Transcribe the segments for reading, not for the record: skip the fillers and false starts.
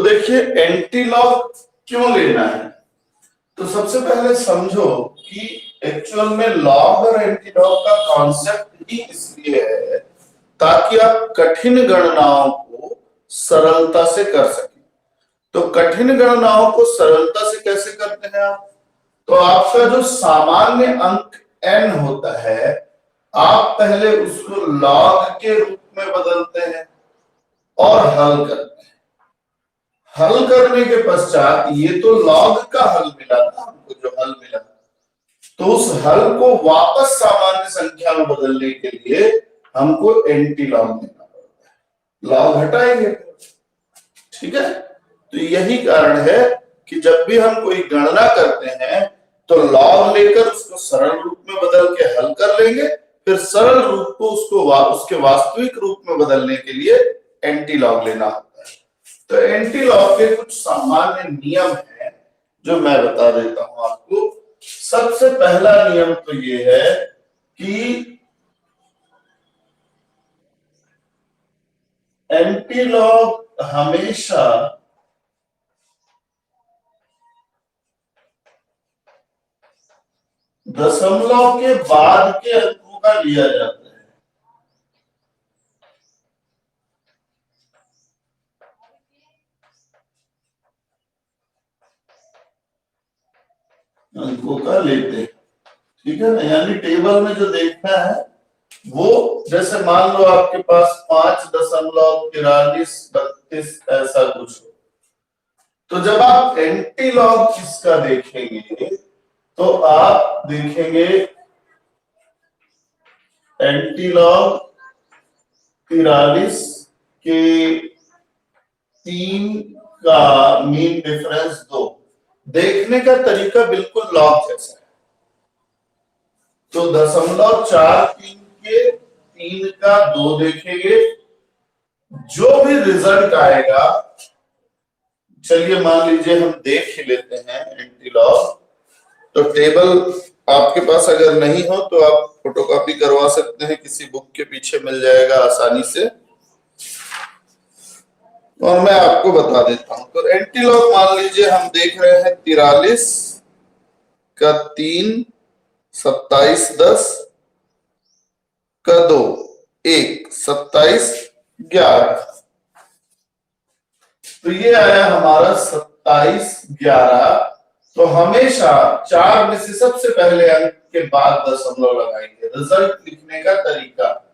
देखिए anti log क्यों लेना है, तो सबसे पहले समझो कि एक्चुअल में लॉग और एंटी लॉग का कॉन्सेप्ट ही इसलिए है ताकि आप कठिन गणनाओं को सरलता से कर सकें। तो कठिन गणनाओं को सरलता से कैसे करते हैं आप? तो आपका जो सामान्य अंक n होता है, आप पहले उसको लॉग के रूप में बदलते हैं और हल करते हैं। हल करने के पश्चात ये तो लॉग का हल मिला ना हमको, जो हल मिला, तो उस हल को वापस सामान्य संख्या में बदलने के लिए हमको एंटी लॉग लेना पड़ता है, लॉग हटाएंगे। ठीक है, तो यही कारण है कि जब भी हम कोई गणना करते हैं तो लॉग लेकर उसको सरल रूप में बदल के हल कर लेंगे, फिर सरल रूप को उसके वास्तविक रूप में बदलने के लिए एंटी लॉग लेना होता है। तो एंटी लॉग के कुछ सामान्य नियम हैं जो मैं बता देता हूं आपको। सबसे पहला नियम तो ये है कि एंटी लॉग हमेशा दशमलव के बाद के अंकों का लिया जाता है। अंकों का लेते हैं, ठीक है ना, यानी टेबल में जो देखना है वो, जैसे मान लो आपके पास 5.4332 ऐसा कुछ हो, तो जब आप एंटी लॉग इसका देखेंगे तो आप देखेंगे एंटी लॉग 43 के 3 का मीन डिफरेंस 2। देखने का तरीका बिल्कुल लॉग जैसा है। तो 0.43 के 3 का 2 देखेंगे, जो भी रिजल्ट आएगा, चलिए मान लीजिए हम देख ही लेते हैं एंटी लॉग। तो टेबल आपके पास अगर नहीं हो तो आप फोटोकॉपी करवा सकते हैं, किसी बुक के पीछे मिल जाएगा आसानी से, और मैं आपको बता देता हूं। तो एंटी लॉग मान लीजिए हम देख रहे हैं 43 का 3, 2710 का 2, 1, 27, 11। तो ये आया हमारा 27, 11। तो हमेशा 4 में से सबसे पहले अंक के बाद दशमलव लगाएंगे। रिजल्ट लिखने का तरीका,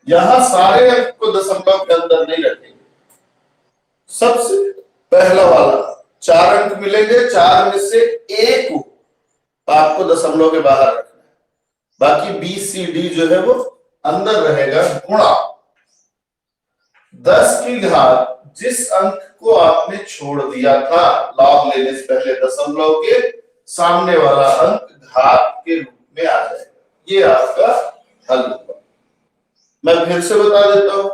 यहां सारे अंक को दशमलव के अंदर नहीं रखेंगे। सबसे पहला वाला 4 अंक मिलेंगे, 4 में से एक को आपको दशमलव के बाहर रखना है, बाकी बी सी डी जो है वो अंदर रहेगा। गुणा 10 की घात जिस अंक को आपने छोड़ दिया था लॉग लेने से पहले, दशमलव के सामने वाला अंक घात के रूप में आ जाएगा। ये आपका हल होगा। मैं फिर से बता देता हूं,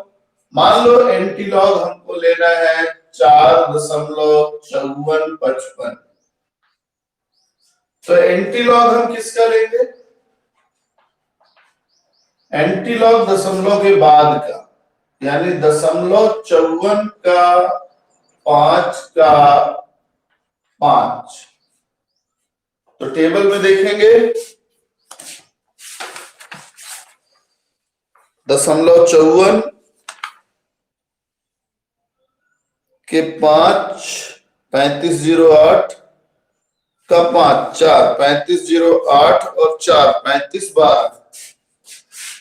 मान लो एंटी लॉग हमको लेना है 4.5455, तो एंटी लॉग हम किसका लेंगे? एंटी लॉग दशमलव के बाद का, यानी 0.54 का 5 का 5। तो टेबल में देखेंगे 0.54 के 5, 3508 का 5, 4, 3508 और 4, 3512।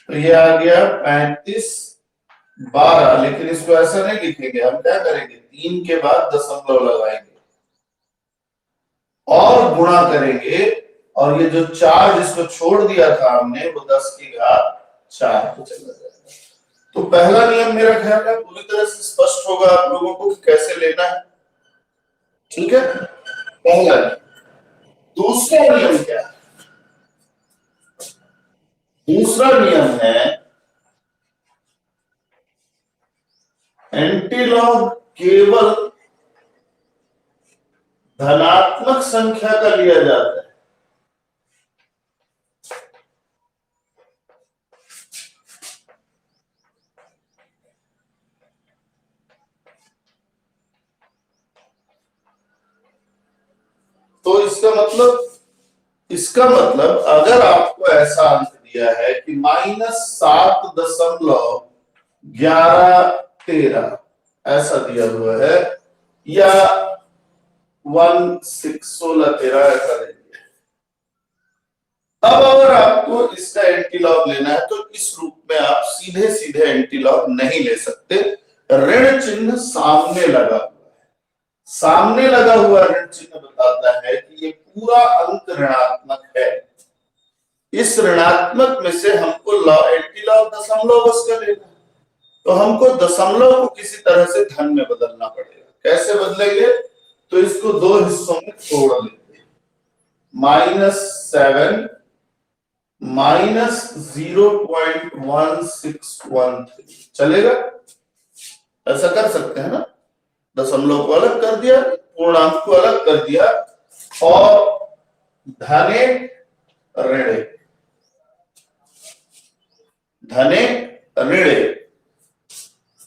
तो ये आ गया 3512। लेकिन इसको ऐसा नहीं लिखेंगे, हम क्या करेंगे, 3 के बाद दशमलव लगाएंगे और गुणा करेंगे, और ये जो 4 जिसको छोड़ दिया था हमने वो 10 की घात 4 पे चला जाएगा। तो पहला नियम मेरा ख्याल है पूरी तरह से स्पष्ट होगा आप लोगों को कि कैसे लेना है। ठीक है, पहला नियम। दूसरा नियम क्या है? दूसरा नियम है एंटी लॉग केवल धनात्मक संख्या का लिया जाता है। इसका मतलब अगर आपको ऐसा अंक दिया है कि -7.1113 ऐसा दिया हुआ है, या 1613 ऐसा दिया, अब अगर आपको इसका एंटीलॉग लेना है तो इस रूप में आप सीधे सीधे एंटीलॉग नहीं ले सकते, ऋण चिन्ह सामने लगा हुआ है। सामने लगा हुआ ऋण चिन्ह बताता है कि ये पूरा अंक ऋणात्मक है। इस ऋणात्मक में से हमको एंटीलॉग दशमलव बस का लेना है, तो हमको दशमलव को किसी तरह से धन में बदलना पड़ेगा। कैसे बदलेंगे? तो इसको दो हिस्सों में तोड़ लेते हैं, -7 -0.1613 चलेगा? ऐसा कर सकते हैं ना, दशमलव को अलग कर दिया, पूर्णांक को अलग कर दिया, और धने ऋणे धने ऋणे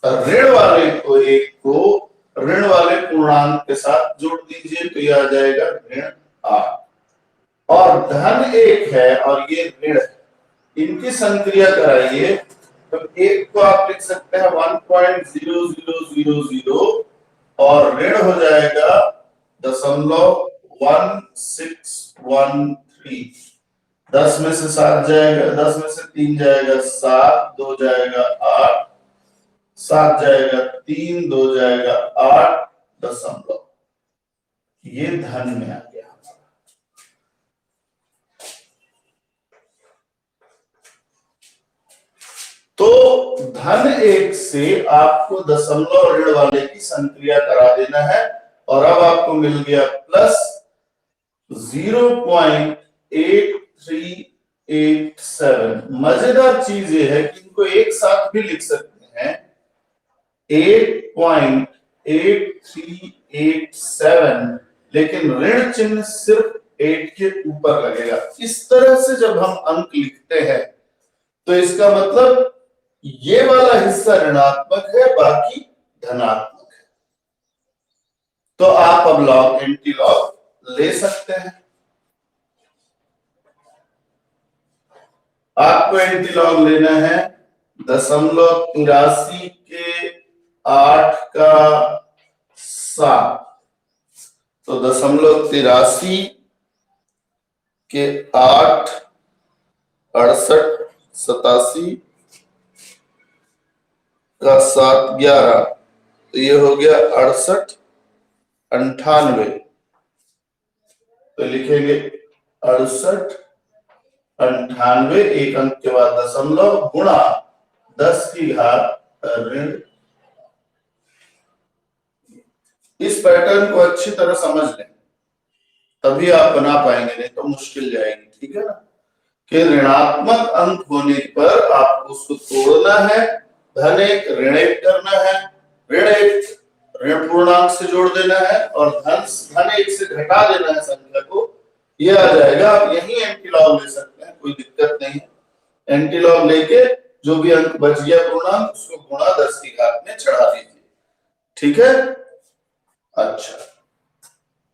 ऋण वाले को एक को ऋण वाले पूर्णांक के साथ जोड़ दीजिए तो यह आ जाएगा ऋण 8, और धन 1 है और ये ऋण है, इनकी संक्रिया कराइए तो एक को आप लिख सकते हैं 1.0000 और ऋण हो जाएगा 0.1613। 10 में से 7 जाएगा, 10 में से 3 जाएगा 7, 2 जाएगा 8, 7 जाएगा 3, 2 जाएगा 8 दशमलव, ये धन में आ गया। तो धन 1 से आपको दशमलव ऋण वाले की संक्रिया करा देना है, और अब आपको मिल गया प्लस 0.8387। मजेदार चीज ये है कि इनको एक साथ भी लिख सकते हैं, 8.8387, लेकिन ऋण चिन्ह सिर्फ 8 के ऊपर लगेगा। इस तरह से जब हम अंक लिखते हैं तो इसका मतलब ये वाला हिस्सा ऋणात्मक है, बाकी धनात्मक है। तो आप अब लॉग एंटीलॉग ले सकते हैं। आपको एंटीलॉग लेना है 0.83 के 8 का 7, तो 0.83 के 8 68 87 का 7 11, तो ये हो गया 68 98। तो लिखेंगे 68 98, एक अंक के बाद दशमलव, गुणा 10 की घात ऋण। इस पैटर्न को अच्छी तरह समझ लें, तभी आप बना पाएंगे, नहीं तो मुश्किल जाएगी। ठीक है ना, कि ऋणात्मक अंक होने पर आपको उसको तोड़ना है, धन 1 ऋण 1 करना है, ऋण 1 ऋण पूर्णांक से जोड़ देना है, और धन 1 से घटा देना है संख्या को, ये आ जाएगा। आप यही एंटीलॉग ले सकते हैं, कोई दिक्कत नहीं है। एंटीलॉग लेके जो भी अंक बच गया पूर्णांक, उसको गुणा 10 की घात में चढ़ा दीजिए। ठीक है, अच्छा,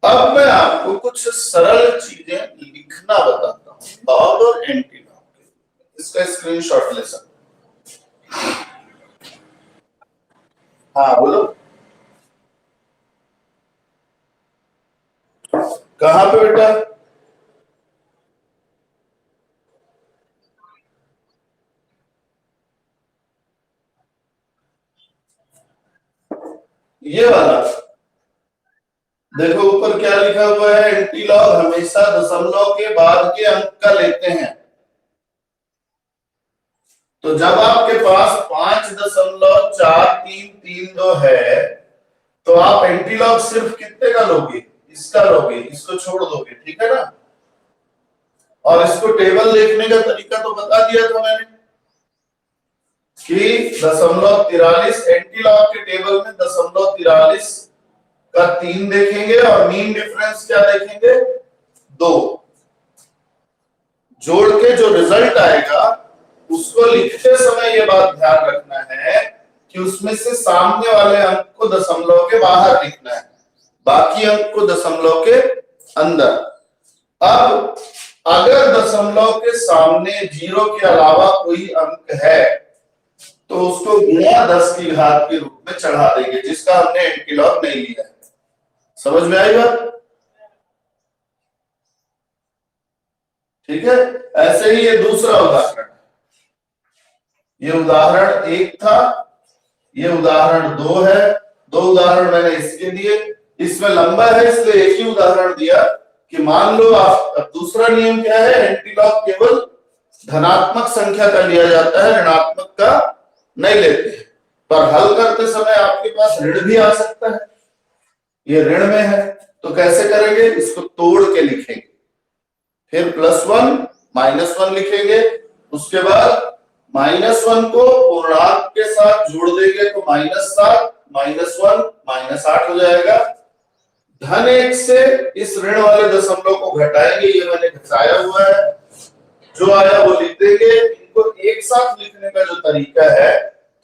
अब मैं आपको कुछ सरल चीजें लिखना बताता हूं, लॉग और एंटीलॉग। इसका स्क्रीनशॉट ले सकते हैं। हाँ बोलो, कहां पे बेटा? ये वाला देखो, ऊपर क्या लिखा हुआ है, एंटीलॉग हमेशा दशमलव के बाद के अंक का लेते हैं। तो जब आपके पास 5.4332 है, तो आप एंटीलॉग सिर्फ कितने का लोगे? इसका लोगे, इसको छोड़ दोगे। ठीक है ना, और इसको टेबल देखने का तरीका तो बता दिया था मैंने कि 0.43 एंटीलॉग के टेबल में 0.43 का 3 देखेंगे, और मीन डिफरेंस क्या देखेंगे? 2। जोड़ के जो रिजल्ट आएगा उसको लिखते समय ये बात ध्यान रखना है कि उसमें से सामने वाले अंक को दशमलव के बाहर लिखना है, बाकी अंक को दशमलव के अंदर। अब अगर दशमलव के सामने 0 के अलावा कोई अंक है तो उसको गुणा 10 की घात के रूप में चढ़ा देंगे, जिसका हमने एंटीलॉग नहीं लिया है। समझ में आई बात? ठीक है। ऐसे ही ये दूसरा उदाहरण, ये उदाहरण 1 था, ये उदाहरण 2 है। 2 उदाहरण मैंने इसके दिए, इसमें लंबा है इसलिए एक ही उदाहरण दिया कि मान लो आप, अब दूसरा नियम क्या है, एंटीलॉग केवल धनात्मक संख्या का लिया जाता है, ऋणात्मक का नहीं लेते हैं। पर हल करते समय आपके पास ऋण भी आ सकता है, ये ऋण में है तो कैसे करेंगे, इसको तोड़ के लिखेंगे, फिर +1 -1 लिखेंगे, उसके बाद -1 को पूर्णांक के साथ जोड़ देंगे तो -7 -1 -8 हो जाएगा। धन 1 से इस ऋण वाले दशमलव को घटाएंगे, ये मैंने घटाया हुआ है, जो आया वो लिख देंगे। इनको एक साथ लिखने का जो तरीका है,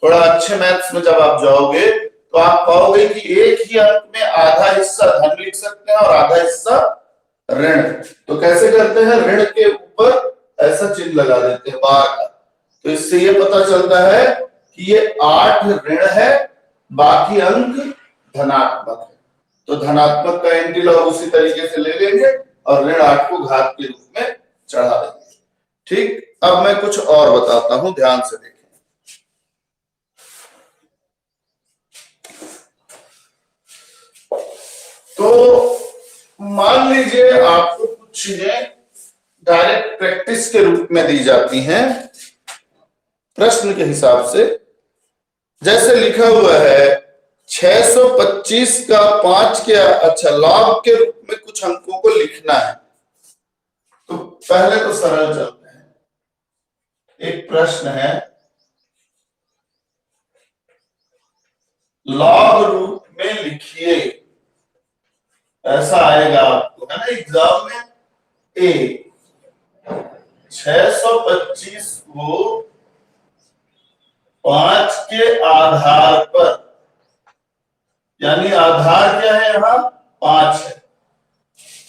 थोड़ा अच्छे मैथ्स में जब आप जाओगे तो आप पाओगे कि एक ही अंक में आधा हिस्सा धन लिख सकते हैं और आधा हिस्सा ऋण। तो कैसे करते हैं, ऋण के ऊपर ऐसा चिन्ह लगा देते हैं बार का, तो इससे ये पता चलता है कि ये 8 ऋण है, बाकी अंक धनात्मक है। तो धनात्मक का एंटीलॉग उसी तरीके से ले लेंगे और ऋण 8 को घात के रूप में चढ़ा देंगे। ठीक, अब मैं कुछ और बताता हूं, ध्यान से देखें। तो मान लीजिए आपको कुछ चीजें डायरेक्ट प्रैक्टिस के रूप में दी जाती हैं प्रश्न के हिसाब से, जैसे लिखा हुआ है 625 का 5 के लॉग के रूप में कुछ अंकों को लिखना है। तो पहले तो सरल चलते हैं, एक प्रश्न है, लॉग रूप में लिखिए, ऐसा आएगा आपको, है ना एग्जाम में। 625 को 5 के आधार पर, यानी आधार क्या है यहाँ 5 है,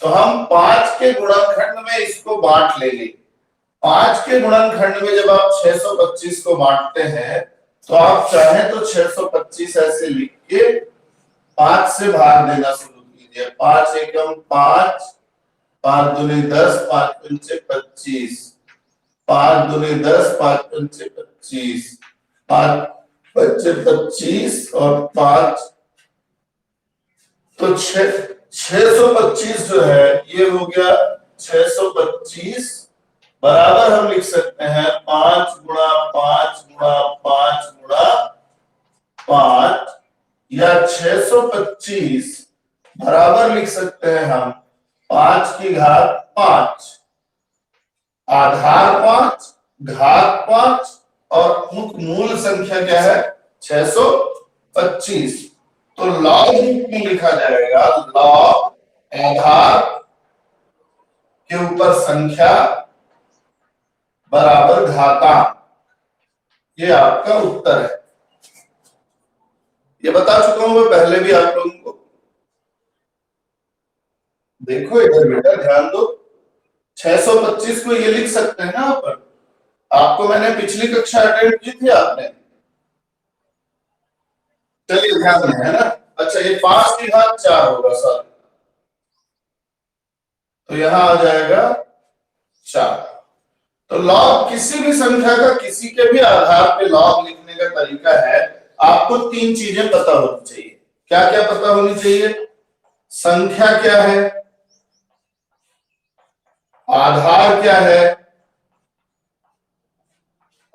तो हम 5 के गुणनखंड में इसको बांट लेंगे। 5 के गुणनखंड में जब आप 625 को बांटते हैं तो आप चाहें तो 625 ऐसे लिख के 5 से भाग देना शुरू कीजिए। 5 एकम 5, 5 दूनी 10, 5 पंचे 25, 5 दूनी 10, 5 पंचे 25, 5 पंचे 25 और 5, तो 625 जो है ये हो गया 625 बराबर हम लिख सकते हैं 5 गुणा 5 गुणा 5 गुणा 5, या 625 बराबर लिख सकते हैं हम 5 की घात 5, आधार 5, घात 5 और मूल संख्या क्या है 625। तो लॉग रूप में लिखा जाएगा, लॉग आधार के ऊपर संख्या बराबर घातांक, ये आपका उत्तर है। ये बता चुका हूं मैं पहले भी आप लोगों को। देखो इधर बेटा ध्यान दो, 625 को ये लिख सकते हैं ना अपन, आपको मैंने पिछली कक्षा अटेंड की थी आपने, चलिए ध्यान दें, है ना। अच्छा ये 5 की घात 4 होगा सर, तो यहां आ जाएगा 4। तो लॉग किसी भी संख्या का किसी के भी आधार पे लॉग लिखने का तरीका है। आपको 3 चीजें पता होनी चाहिए। क्या क्या पता होनी चाहिए, संख्या क्या है, आधार क्या है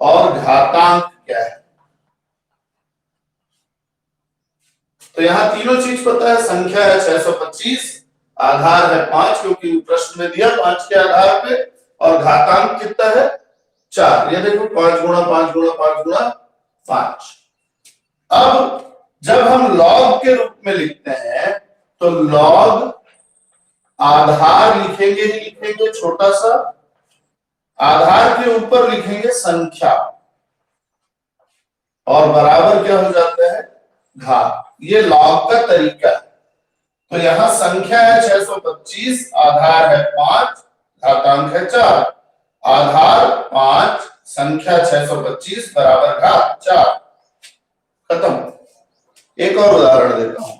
और घातांक क्या है। तो यहां तीनों चीज पता है, संख्या है 625, आधार है 5 क्योंकि प्रश्न में दिया 5 के आधार पे, और घातांक कितना है 4। ये देखो 5 गुणा 5 गुणा 5 गुणा 5। अब जब हम लॉग के रूप में लिखते हैं तो लॉग आधार लिखेंगे ही लिखेंगे छोटा सा, आधार के ऊपर लिखेंगे संख्या और बराबर क्या हो जाता है घात। ये लॉग का तरीका है। तो यहां संख्या है 625, आधार है 5, घातांक है 4। आधार 5, संख्या 625 बराबर घात 4। खत्म। एक और उदाहरण देता हूं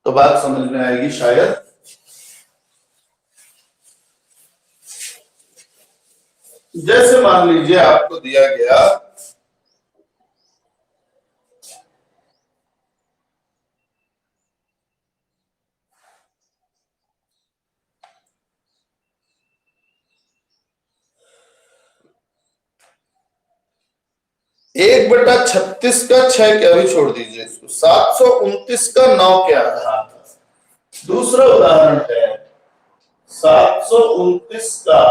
तो बात समझ में आएगी शायद। जैसे मान लीजिए आपको दिया गया एक बटा 36 का 6 के, अभी छोड़ दीजिए इसको, 729 का 9 के आधार पर। दूसरा उदाहरण है 729 का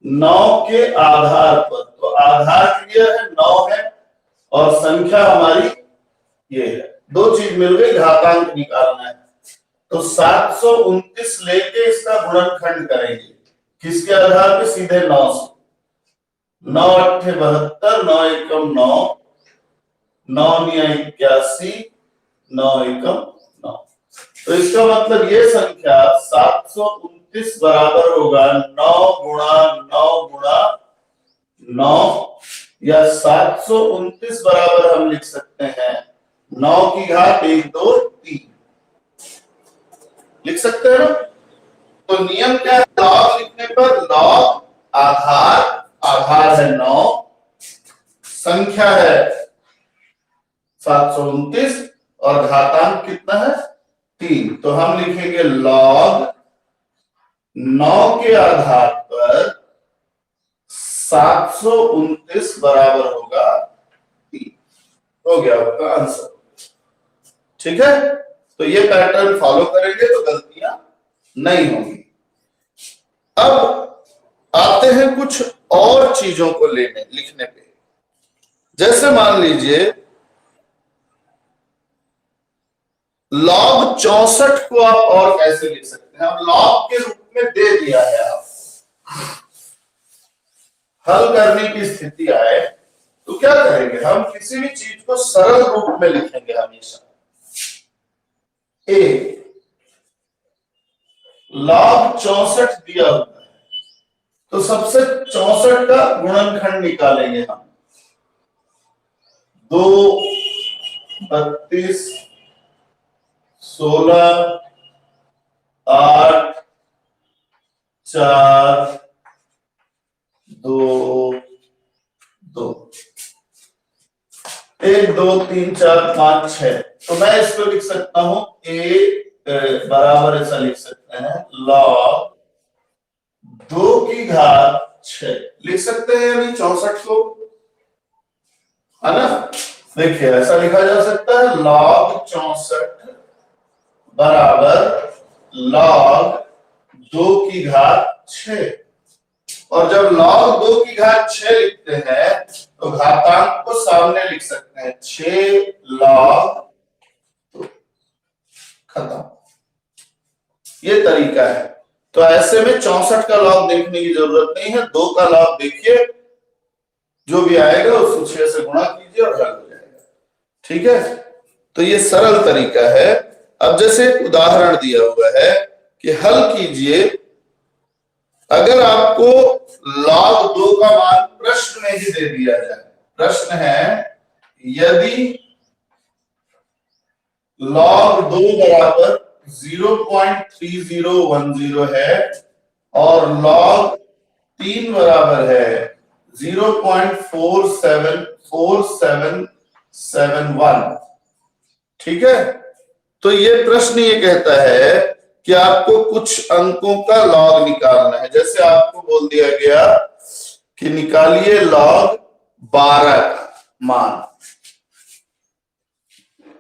9 के आधार पर। तो आधार क्लियर है, 9 है, और संख्या हमारी ये है। दो चीज मिल गई, घातांक निकालना है। तो 729 लेके इसका गुणनखंड करेंगे, किसके आधार पे? सीधे 9 से। 9 अट्ठे 72, 9 एकम 9, 9 निया 81, 9 एकम 9। तो इसका मतलब ये संख्या 729 बराबर होगा 9 गुणा 9 गुणा 9, या 729 बराबर हम लिख सकते हैं 9 की घात 1 2 3, लिख सकते हैं ना। तो नियम क्या है? लॉग लिखने पर लॉग आधार, आधार है 9, संख्या है 729 और घातांक कितना है? 3। तो हम लिखेंगे लॉग 9 के आधार पर 729 बराबर होगा 3। हो गया आपका आंसर। ठीक है, तो ये पैटर्न फॉलो करेंगे तो गलतियां नहीं होंगी। अब आते हैं कुछ और चीजों को लेने लिखने पे। जैसे मान लीजिए log 64 को आप और कैसे लिख सकते हैं? अब log के रूप में दे दिया है, आप हल करने की स्थिति आए तो क्या करेंगे? हम किसी भी चीज को सरल रूप में लिखेंगे हमेशा। ए log 64 दिया हुआ है, तो सबसे 64 का गुणनखंड निकालेंगे हम। 2 32 16 8 4 2 2 1 2 3 4 5 6। तो मैं इसको लिख सकता हूं ए बराबर, ऐसा लिख सकते हैं log 2 की घात 6, लिख सकते हैं यानी 64 को, है ना। देखिए ऐसा लिखा जा सकता है log 64 बराबर log 2 की घात 6। और जब log 2 की घात 6 लिखते हैं तो घातांक को सामने लिख सकते हैं 6 log 2। खत्म। ये तरीका है। तो ऐसे में 64 का लॉग देखने की जरूरत नहीं है, 2 का लॉग देखिए, जो भी आएगा उसको 6 से गुणा कीजिए और हल हो जाएगा। ठीक है, तो ये सरल तरीका है। अब जैसे एक उदाहरण दिया हुआ है कि हल कीजिए, अगर आपको log 2 का मान प्रश्न में ही दे दिया जाए। प्रश्न है यदि log 2 बराबर 0.3010 है और log 3 बराबर है 0.474771। ठीक है, तो ये प्रश्न ये कहता है कि आपको कुछ अंकों का लॉग निकालना है। जैसे आपको बोल दिया गया कि निकालिए log 12 का मान।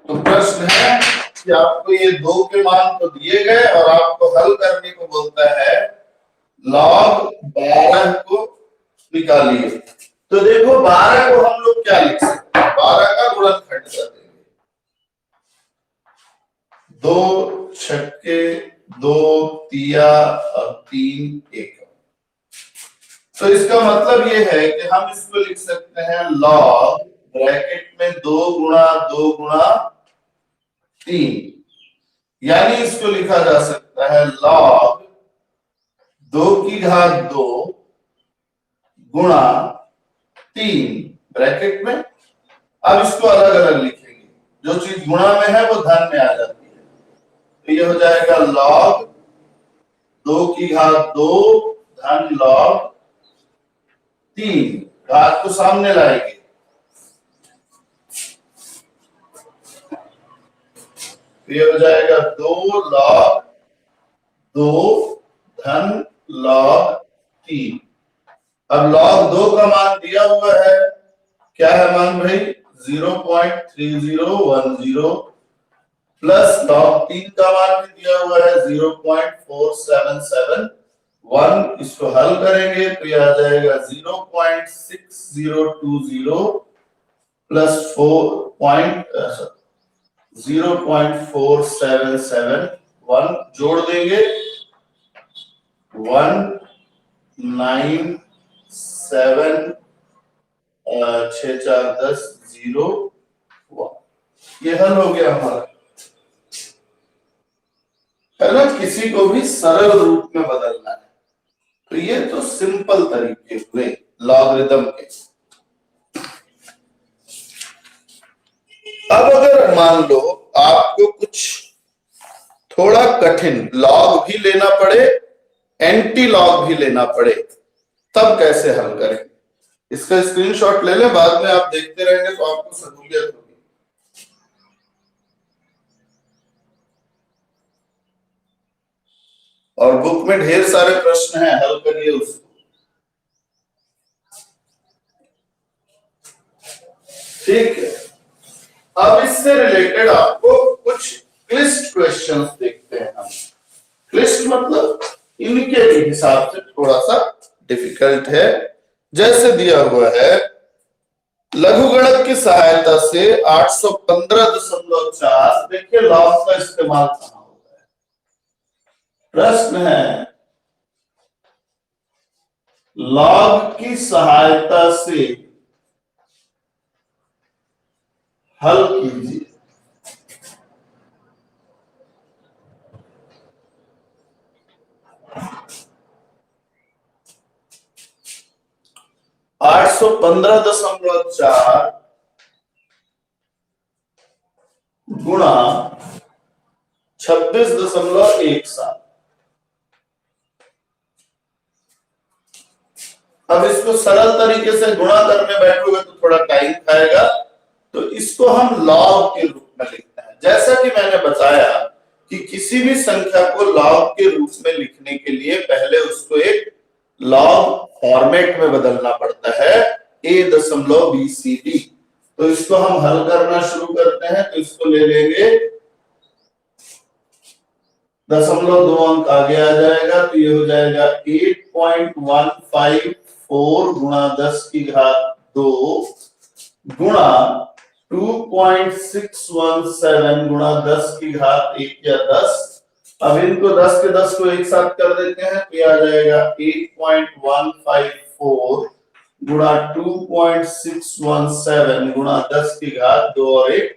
तो प्रश्न है कि आपको ये 2 के मान तो दिए गए और आपको हल करने को बोलता है log 12 को निकालिए। तो देखो 12 को हम लोग क्या लिख सकते हैं? 12 का गुणनखंड कर देंगे। 2 छक्के 2 तिया और 3 एक। तो इसका मतलब ये है कि हम इसको लिख सकते हैं log ब्रैकेट में 2 गुणा 2 गुणा 3 यानी इसको लिखा जा सकता है log 2 की घात 2 गुणा 3 ब्रैकेट में। अब इसको अलग अलग लिखेंगे, जो चीज गुणा में है वो धन में आ जाती है, तो ये हो जाएगा log 2 की घात 2 धन log 3, घात को सामने लाएंगे, तो ये हो जाएगा 2 log 2 धन log 3। अब log 2 का मान दिया हुआ है, क्या है मान भाई 0.3010 प्लस log 3 का मान भी दिया हुआ है 0.4771। इसको हल करेंगे तो ये आ जाएगा 0.6020 प्लस 0.4771 जोड़ देंगे 197 6 4 10 0 1। ये हल हो गया हमारा, है ना। किसी को भी सरल रूप में बदलना है, तो ये तो सिंपल तरीके हुए लॉगरिदम के। अब अगर मान लो आपको कुछ थोड़ा कठिन लॉग भी लेना पड़े, एंटी लॉग भी लेना पड़े, तब कैसे हल करें? इसका स्क्रीनशॉट ले लें, बाद में आप देखते रहेंगे तो आपको सहूलियत होगी। और बुक में ढेर सारे प्रश्न हैं, हल करिए उसको। ठीक है, अब इससे रिलेटेड आपको कुछ क्लिष्ट क्वेश्चंस देखते हैं हम। क्लिष्ट मतलब इनके भी हिसाब से थोड़ा सा डिफिकल्ट है। जैसे दिया हुआ है, लघुगणक की सहायता से 815.4, देखिए लॉग का इस्तेमाल कहां होता है। प्रश्न है लॉग की सहायता से हल कीजिए। आठ सौ 815.4 गुणा 26.17। अब इसको सरल तरीके से गुणा करने बैठोगे तो थोड़ा टाइम खाएगा, तो इसको हम लॉग के रूप में लिखते हैं। जैसा कि मैंने बताया कि किसी भी संख्या को लॉग के रूप में लिखने के लिए पहले उसको एक लॉग फॉर्मेट में बदलना पड़ता है, a.bcd। तो इसको हम हल करना शुरू करते हैं, तो इसको ले लेंगे, 0.2 अंक आगे आ जाएगा, तो ये हो जाएगा 8.154 गुणा 10 की घात 2 गुणा 2.617 गुणा 10 की घात 1 या 10। अब इनको 10 के 10 को एक साथ कर देते हैं, तो ये आ जाएगा 8.154 गुणा 2.617 गुणा 10 की घात 2 और 1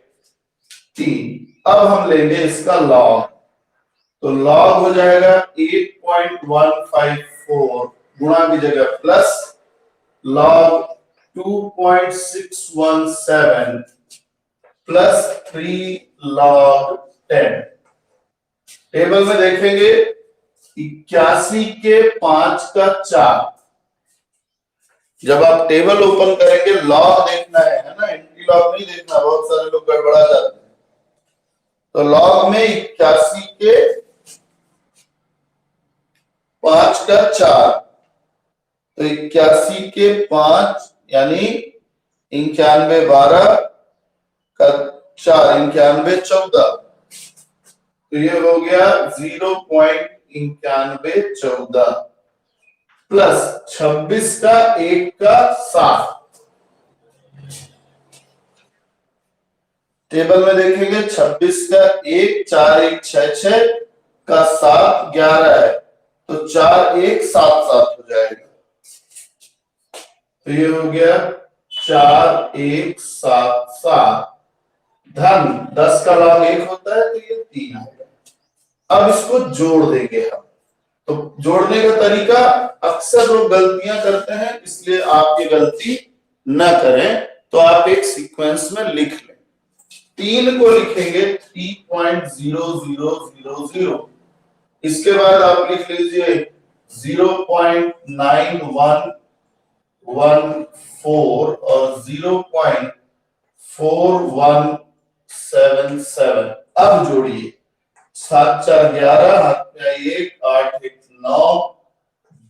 3। अब हम लेंगे इसका लॉग, तो लॉग हो जाएगा 8.154 गुणा की जगह plus log 2.617 plus 3 log 10। Table में देखेंगे 81 के 5 का 4। जब आप टेबल ओपन करेंगे लॉग देखना है ना, एंटी लॉग नहीं देखना, बहुत सारे लोग गड़बड़ा जाते हैं। तो लॉग में 81 के 5 का 4, तो 81 के 5 यानी 91 12 का 4 91 14, तो ये हो गया 0.9114 प्लस 26 का 1 का 7। टेबल में देखेंगे 26 का 1 4 1 6 6 का 7 11 है, तो 4 1 7 7 हो जाएगा, तो ये हो गया 4 1 7 7 धन 10 का log 1 होता है, तो ये 3 आएगा। अब इसको जोड़ देंगे हम। तो जोड़ने का तरीका अक्सर लोग गलतियां करते हैं, इसलिए आप ये गलती न करें। तो आप एक सीक्वेंस में लिख लें। 3 को लिखेंगे 3.0000, इसके बाद आप लिख लीजिए 0.9114 और 0.4177। अब जोड़िए, 7 4 11, हाथ में आई 1, 8 1 9,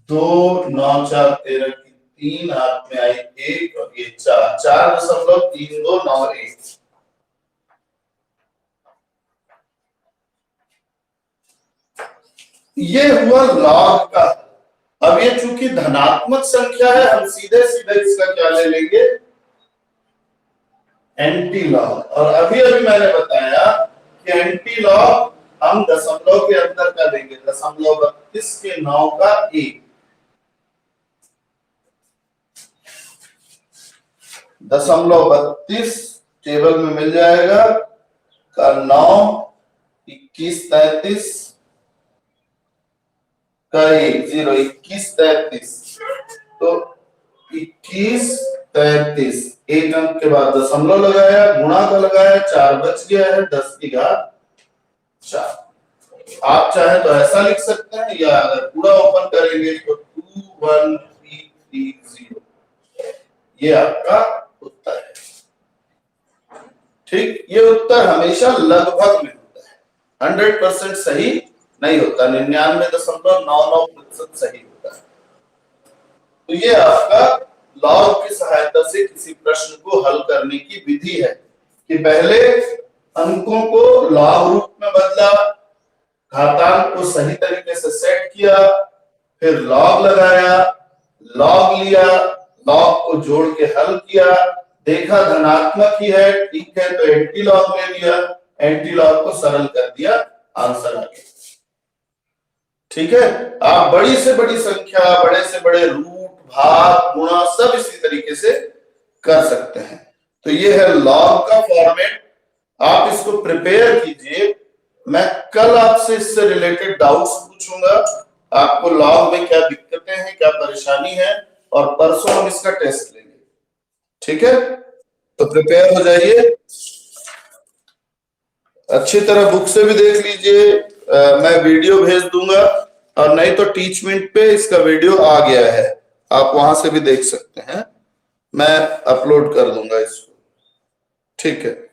2 9 4 13 की 3, हाथ में आई 1 और ये 4, 4.3291। ये हुआ लॉग का। अब ये चूंकि धनात्मक संख्या है, हम सीधे सीधे इसका क्या ले लेंगे, एंटी लॉग। और अभी अभी मैंने बताया कि एंटी लॉग हम दशमलव के अंदर का देंगे, 0.32 के 9 का 1, 0.32 टेबल में मिल जाएगा का 9, 21 33 का 1 0 21 33, तो 21 33, एक अंक के बाद दशमलव लगाया, गुणा का लगाया, 4 बच गया है, 10 की घात 4। आप चाहे तो ऐसा लिख सकते हैं, या अगर पूरा ओपन करेंगे तो 21330, ये आपका उत्तर है। ठीक, ये उत्तर हमेशा लगभग में होता है, 100% सही नहीं होता, 99.99% सही होता है। तो ये आपका लॉग की सहायता से किसी प्रश्न को हल करने की विधि है कि पहले अंकों को लॉग रूप में बदला, घातांक को सही तरीके से सेट किया, फिर लॉग लगाया, लॉग लिया, लॉग को जोड़ के हल किया, देखा धनात्मक ही है, ठीक है, तो एंटी लॉग ले लिया, एंटी लॉग को सरल कर दिया, आंसर आ गया। ठीक है, आप बड़ी से बड़ी संख्या, बड़े से बड़े रूट, भाग, गुणा सब इसी तरीके से कर सकते हैं। तो ये है लॉग का फॉर्मेट। आप इसको प्रिपेयर कीजिए, मैं कल आपसे इससे रिलेटेड डाउट्स पूछूंगा, आपको लॉग में क्या दिक्कतें हैं, क्या परेशानी है, और परसों हम इसका टेस्ट लेंगे। ठीक है, तो प्रिपेयर हो जाइए, अच्छी तरह बुक से भी देख लीजिए, मैं वीडियो भेज दूंगा, और नहीं तो टीचमेंट पे इसका वीडियो आ गया है, आप वहां से भी देख सकते हैं, मैं अपलोड कर दूंगा इसको। ठीक है।